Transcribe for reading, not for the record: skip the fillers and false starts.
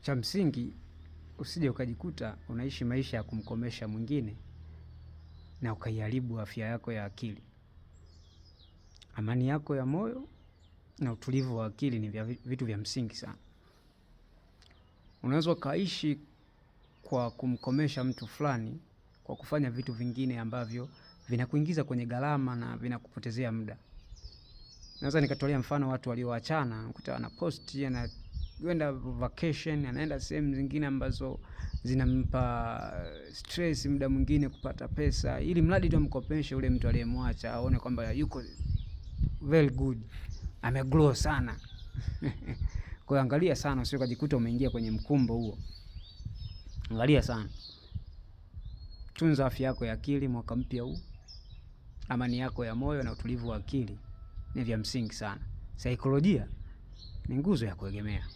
cha msingi usije ukajikuta unaishi maisha ya kumkomesha mwingine na ukaiharibu afya yako ya akili. Amani yako ya moyo na utulivu wa akili ni vitu vya msingi sana. Unaweza ukaishi kwa kumkomesha mtu fulani kwa kufanya vitu vingine ambavyo vinakuingiza kwenye gharama na vinakupotezea muda. Naweza nikatolea mfano watu walioachana, unakuta ana post, anaenda vacation, anaenda sehemu zingine ambazo zinampa stress muda mwingine kupata pesa, ili mradi tu amkopeshe ule mtu aliyemwacha aone kwamba yuko very good, amegrow sana. Kwa hiyo angalia sana usije ukajikuta umeingia kwenye mkumbo huo. Angalia sana. Tunza afya yako ya akili mwaka mpya huu. Amani yako ya moyo na utulivu wa akili ni vya msingi sana. Saikolojia ni nguzo ya kuegemea.